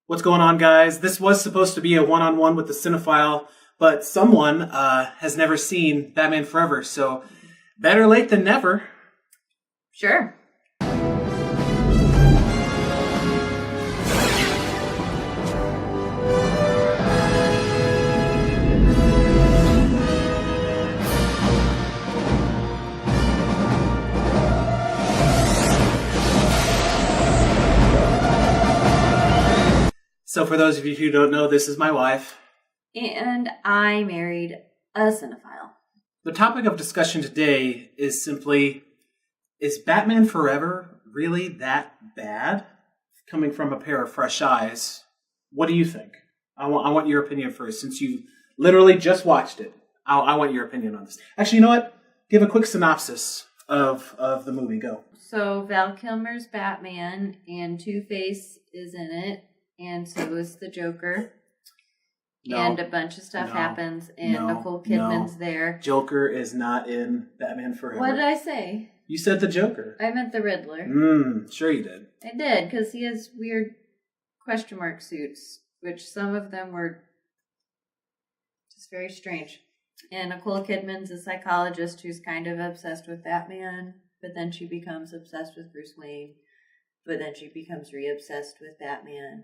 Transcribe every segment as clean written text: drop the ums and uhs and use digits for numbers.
What's going on, guys? This was supposed to be a one-on-one with the cinephile, but someone has never seen Batman Forever, so better late than never. Sure. So for those of you who don't know, this is my wife. And I married a cinephile. The topic of discussion today is simply, is Batman Forever really that bad? Coming from a pair of fresh eyes, what do you think? I want your opinion first, since you literally just watched it. I want your opinion on this. Actually, you know what? Give a quick synopsis of the movie. Go. So Val Kilmer's Batman, and Two-Face is in it, and so is the Joker. No. And a bunch of stuff happens, and Nicole Kidman's there. Joker is not in Batman Forever. What did I say? You said the Joker. I meant the Riddler. Sure you did. I did, because he has weird question mark suits, which some of them were just very strange. And Nicole Kidman's a psychologist who's kind of obsessed with Batman, but then she becomes obsessed with Bruce Wayne, but then she becomes re-obsessed with Batman.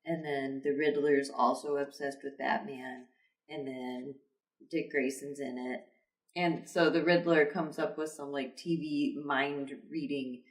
And then the Riddler's also obsessed with Batman, and then Dick Grayson's in it. And so the Riddler comes up with some like TV mind reading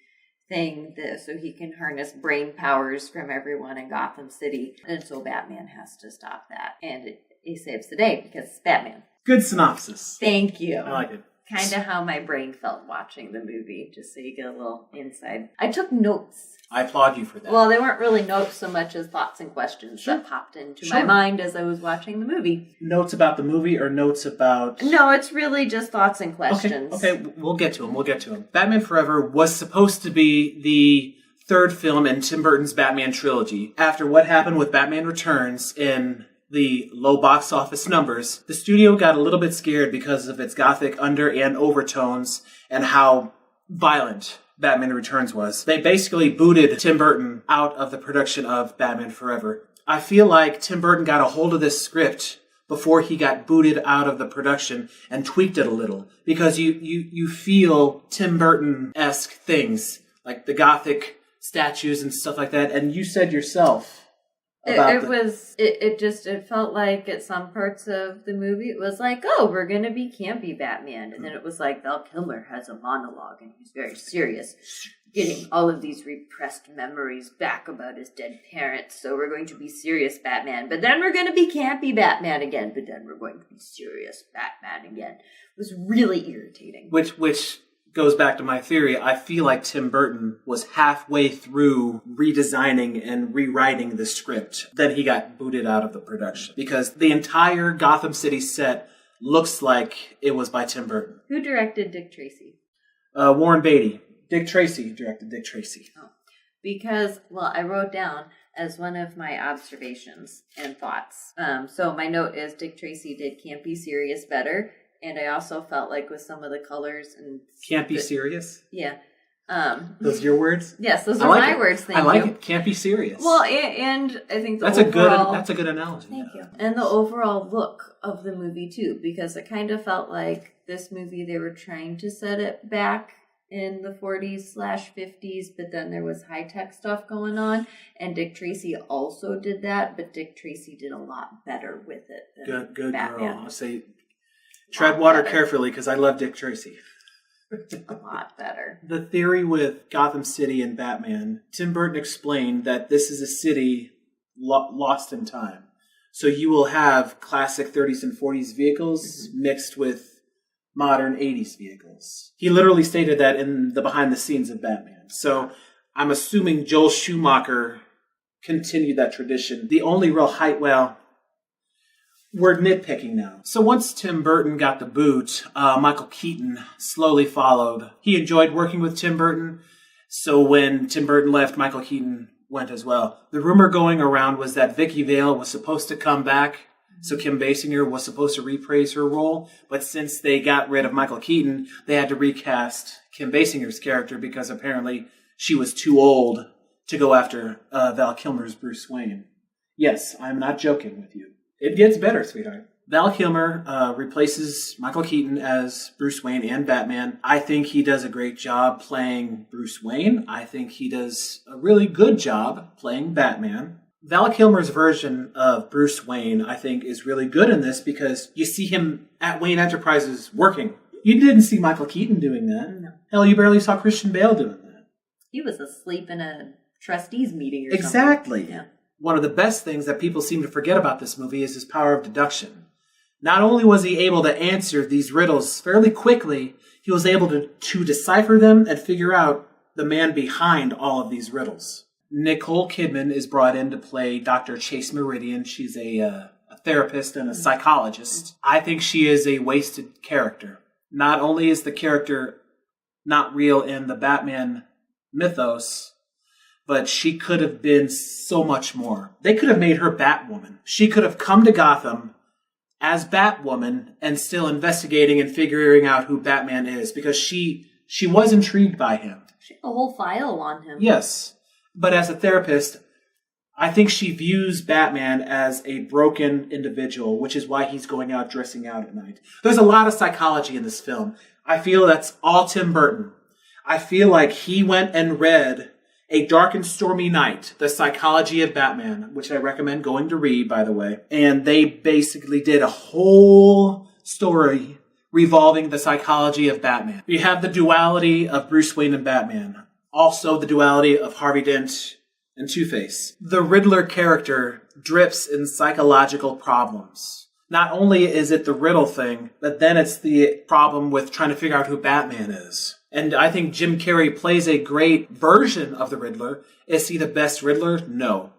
thing so he can harness brain powers from everyone in Gotham City. And so Batman has to stop that. And he saves the day because it's Batman. Good synopsis. Thank you. I like it. Kind of how my brain felt watching the movie, just so you get a little insight. I took notes. I applaud you for that. Well, they weren't really notes so much as thoughts and questions that popped into my mind as I was watching the movie. Notes about the movie or notes about... No, it's really just thoughts and questions. Okay, we'll get to them. Batman Forever was supposed to be the third film in Tim Burton's Batman trilogy. After what happened with Batman Returns in the low box office numbers, the studio got a little bit scared because of its gothic under and overtones and how violent Batman Returns was. They basically booted Tim Burton out of the production of Batman Forever. I feel like Tim Burton got a hold of this script before he got booted out of the production and tweaked it a little, because you feel Tim Burton-esque things, like the gothic statues and stuff like that, and you said yourself... It felt like at some parts of the movie it was like, oh, we're gonna be campy Batman, and then it was like Val Kilmer has a monologue and he's very serious, getting all of these repressed memories back about his dead parents, so we're going to be serious Batman, but then we're gonna be campy Batman again, but then we're going to be serious Batman again. It was really irritating. Which goes back to my theory. I feel like Tim Burton was halfway through redesigning and rewriting the script. Then he got booted out of the production because the entire Gotham City set looks like it was by Tim Burton. Who directed Dick Tracy? Warren Beatty. Dick Tracy directed Dick Tracy. Oh. Because, well, I wrote down as one of my observations and thoughts. So my note is Dick Tracy did Campy Serious better. And I also felt like with some of the colors and... Can't be serious? Yeah. Those are your words? Yes, those are my words. Thank you. I like it. Can't be serious. Well, and I think that's a good analogy. Thank you. And the overall look of the movie, too, because it kind of felt like this movie, they were trying to set it back in the 40s/50s, but then there was high-tech stuff going on, and Dick Tracy also did that, but Dick Tracy did a lot better with it than good Batman. Girl. I'll say... Tread water carefully, because I love Dick Tracy. A lot better. The theory with Gotham City and Batman, Tim Burton explained that this is a city lost in time. So you will have classic 30s and 40s vehicles mixed with modern 80s vehicles. He literally stated that in the behind the scenes of Batman. So I'm assuming Joel Schumacher continued that tradition. The only real we're nitpicking now. So once Tim Burton got the boot, Michael Keaton slowly followed. He enjoyed working with Tim Burton, so when Tim Burton left, Michael Keaton went as well. The rumor going around was that Vicky Vale was supposed to come back, so Kim Basinger was supposed to reprise her role, but since they got rid of Michael Keaton, they had to recast Kim Basinger's character because apparently she was too old to go after Val Kilmer's Bruce Wayne. Yes, I'm not joking with you. It gets better, sweetheart. Val Kilmer replaces Michael Keaton as Bruce Wayne and Batman. I think he does a great job playing Bruce Wayne. I think he does a really good job playing Batman. Val Kilmer's version of Bruce Wayne, I think, is really good in this because you see him at Wayne Enterprises working. You didn't see Michael Keaton doing that. No. Hell, you barely saw Christian Bale doing that. He was asleep in a trustees meeting or Exactly. something. Yeah. One of the best things that people seem to forget about this movie is his power of deduction. Not only was he able to answer these riddles fairly quickly, he was able to decipher them and figure out the man behind all of these riddles. Nicole Kidman is brought in to play Dr. Chase Meridian. She's a therapist and a psychologist. I think she is a wasted character. Not only is the character not real in the Batman mythos, but she could have been so much more. They could have made her Batwoman. She could have come to Gotham as Batwoman and still investigating and figuring out who Batman is because she was intrigued by him. She had a whole file on him. Yes. But as a therapist, I think she views Batman as a broken individual, which is why he's going out dressing out at night. There's a lot of psychology in this film. I feel that's all Tim Burton. I feel like he went and read A Dark and Stormy Night, The Psychology of Batman, which I recommend going to read, by the way. And they basically did a whole story revolving the psychology of Batman. You have the duality of Bruce Wayne and Batman. Also the duality of Harvey Dent and Two-Face. The Riddler character drips in psychological problems. Not only is it the riddle thing, but then it's the problem with trying to figure out who Batman is. And I think Jim Carrey plays a great version of the Riddler. Is he the best Riddler? No.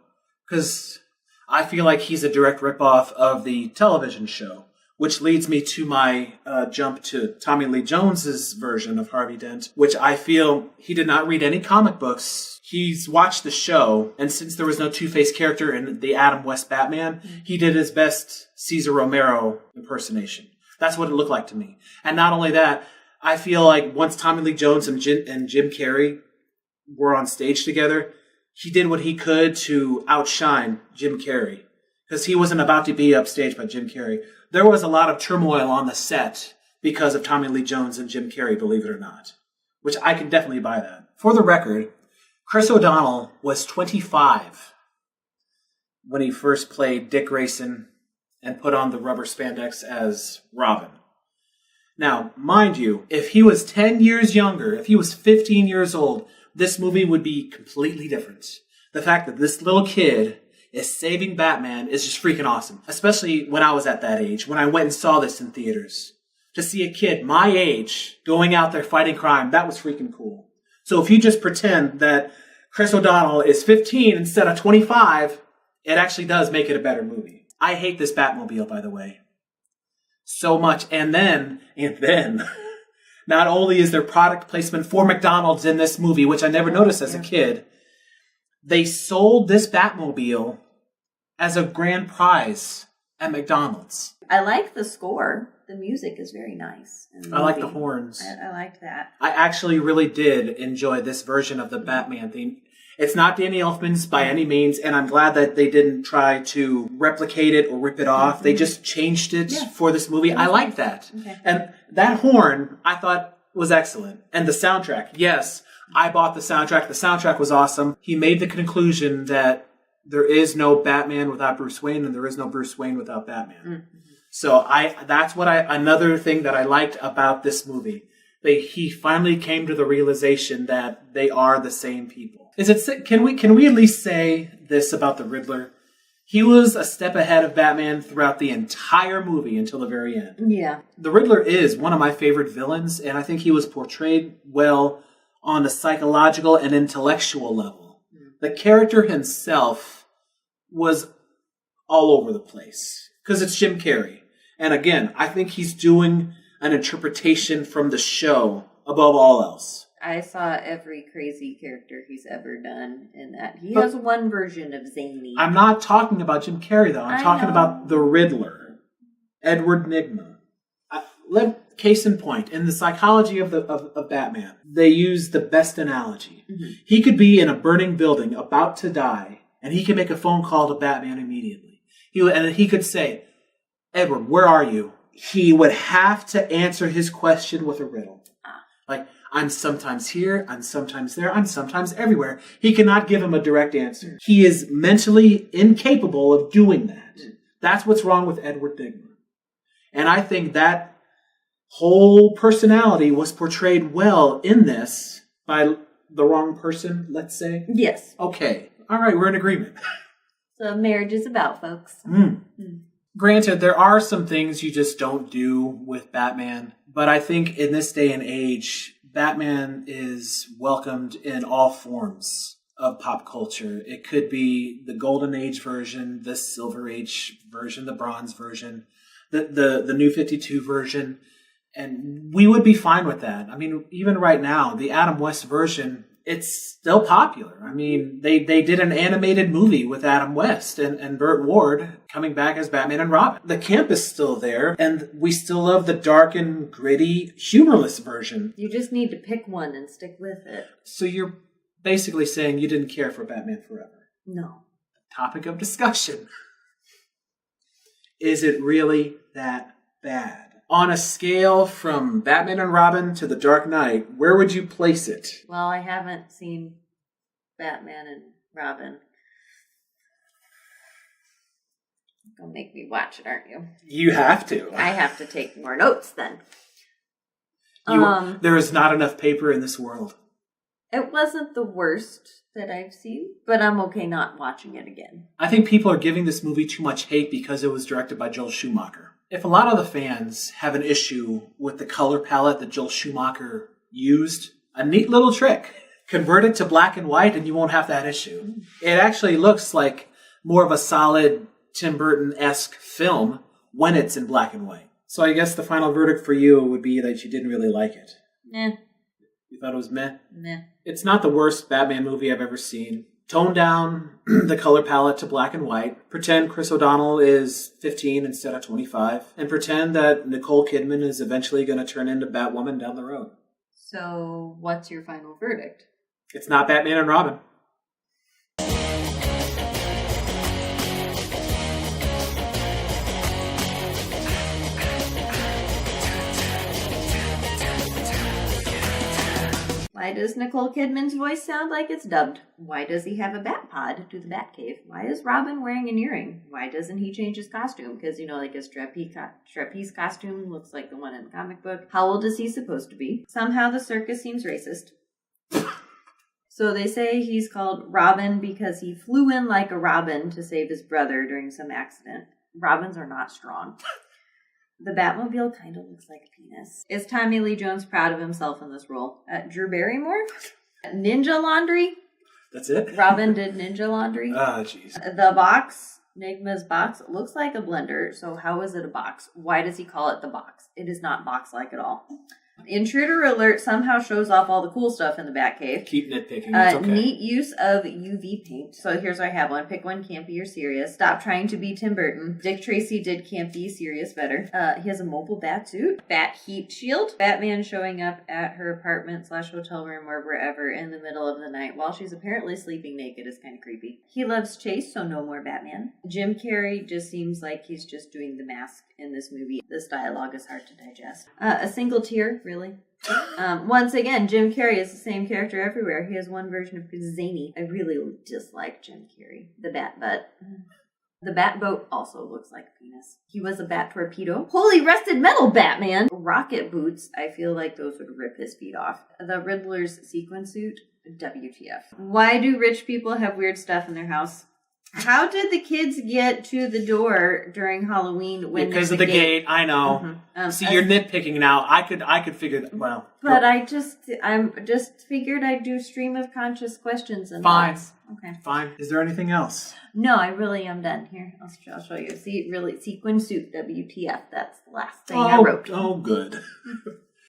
Because I feel like he's a direct ripoff of the television show. Which leads me to my jump to Tommy Lee Jones's version of Harvey Dent, which I feel he did not read any comic books. He's watched the show, and since there was no Two-Face character in the Adam West Batman, he did his best Cesar Romero impersonation. That's what it looked like to me. And not only that, I feel like once Tommy Lee Jones and Jim Carrey were on stage together, he did what he could to outshine Jim Carrey. Because he wasn't about to be upstaged by Jim Carrey. There was a lot of turmoil on the set because of Tommy Lee Jones and Jim Carrey, believe it or not. Which I can definitely buy that. For the record, Chris O'Donnell was 25 when he first played Dick Grayson and put on the rubber spandex as Robin. Now, mind you, if he was 10 years younger, if he was 15 years old, this movie would be completely different. The fact that this little kid is saving Batman is just freaking awesome. Especially when I was at that age, when I went and saw this in theaters. To see a kid my age going out there fighting crime, that was freaking cool. So if you just pretend that Chris O'Donnell is 15 instead of 25, it actually does make it a better movie. I hate this Batmobile, by the way. So much. And then, not only is there product placement for McDonald's in this movie, which I never noticed as a kid, they sold this Batmobile as a grand prize at McDonald's. I like the score. The music is very nice. I like the horns. I liked that. I actually really did enjoy this version of the Batman theme. It's not Danny Elfman's by any means, and I'm glad that they didn't try to replicate it or rip it off. Mm-hmm. They just changed it for this movie. I like that. Okay. And that horn, I thought, was excellent. And the soundtrack, yes, I bought the soundtrack. The soundtrack was awesome. He made the conclusion that there is no Batman without Bruce Wayne, and there is no Bruce Wayne without Batman. Mm-hmm. So another thing that I liked about this movie. He finally came to the realization that they are the same people. Can we at least say this about the Riddler? He was a step ahead of Batman throughout the entire movie until the very end. Yeah. The Riddler is one of my favorite villains, and I think he was portrayed well on a psychological and intellectual level. The character himself was all over the place because it's Jim Carrey. And again, I think he's doing an interpretation from the show above all else. I saw every crazy character he's ever done in that. He has one version of zany. I'm not talking about Jim Carrey, though. I'm talking about the Riddler, Edward Nygma. Case in point, in the psychology of Batman, they use the best analogy. Mm-hmm. He could be in a burning building about to die, And he can make a phone call to Batman immediately. And he could say, Edward, where are you? He would have to answer his question with a riddle. Like, I'm sometimes here, I'm sometimes there, I'm sometimes everywhere. He cannot give him a direct answer. He is mentally incapable of doing that. That's what's wrong with Edward Nygma. And I think that whole personality was portrayed well in this by the wrong person, let's say. Yes. Okay. All right, we're in agreement. So marriage is about, folks. Granted, there are some things you just don't do with Batman, but I think in this day and age, Batman is welcomed in all forms of pop culture. It could be the Golden Age version, the Silver Age version, the Bronze version, the New 52 version, and we would be fine with that. I mean, even right now, the Adam West version, it's still popular. I mean, they did an animated movie with Adam West and Burt Ward coming back as Batman and Robin. The camp is still there, and we still love the dark and gritty, humorless version. You just need to pick one and stick with it. So you're basically saying you didn't care for Batman Forever. No. Topic of discussion. Is it really that bad? On a scale from Batman and Robin to The Dark Knight, where would you place it? Well, I haven't seen Batman and Robin. You're gonna make me watch it, aren't you? You have to. I have to take more notes then. There is not enough paper in this world. It wasn't the worst that I've seen, but I'm okay not watching it again. I think people are giving this movie too much hate because it was directed by Joel Schumacher. If a lot of the fans have an issue with the color palette that Joel Schumacher used, a neat little trick. Convert it to black and white and you won't have that issue. It actually looks like more of a solid Tim Burton-esque film when it's in black and white. So I guess the final verdict for you would be that you didn't really like it. Nah. You thought it was meh? Nah. It's not the worst Batman movie I've ever seen. Tone down the color palette to black and white. Pretend Chris O'Donnell is 15 instead of 25. And pretend that Nicole Kidman is eventually going to turn into Batwoman down the road. So, what's your final verdict? It's not Batman and Robin. Why does Nicole Kidman's voice sound like it's dubbed? Why does he have a bat pod to the Batcave? Why is Robin wearing an earring? Why doesn't he change his costume? Because, like his trapeze costume looks like the one in the comic book. How old is he supposed to be? Somehow the circus seems racist. So they say he's called Robin because he flew in like a robin to save his brother during some accident. Robins are not strong. The Batmobile kind of looks like a penis. Is Tommy Lee Jones proud of himself in this role? Drew Barrymore? Ninja laundry? That's it? Robin did ninja laundry. Ah, jeez. The box, Nygma's box, looks like a blender. So how is it a box? Why does he call it the box? It is not box-like at all. Intruder Alert somehow shows off all the cool stuff in the Batcave. Keep nitpicking. It's okay. Neat use of UV paint. So here's where I have one. Pick one, campy or serious. Stop trying to be Tim Burton. Dick Tracy did campy, serious better. He has a mobile bat suit. Bat heat shield. Batman showing up at her apartment / hotel room or wherever in the middle of the night while she's apparently sleeping naked is kind of creepy. He loves chase, so no more Batman. Jim Carrey just seems like he's just doing the mask in this movie. This dialogue is hard to digest. A single tear, really? Once again, Jim Carrey is the same character everywhere. He has one version of zany. I really dislike Jim Carrey. The bat butt. The bat boat also looks like a penis. He was a bat torpedo. Holy rusted metal Batman! Rocket boots. I feel like those would rip his feet off. The Riddler's sequin suit. WTF. Why do rich people have weird stuff in their house? How did the kids get to the door during Halloween when because of the gate? I know. Mm-hmm. See, you're nitpicking now. I could figure that. Well, but I'm just figured I'd do stream of conscious questions and fine. Thoughts. Okay, fine. Is there anything else? No, I really am done. Here, I'll show you. See, really, sequin suit. WTF? That's the last thing I wrote. Oh, good.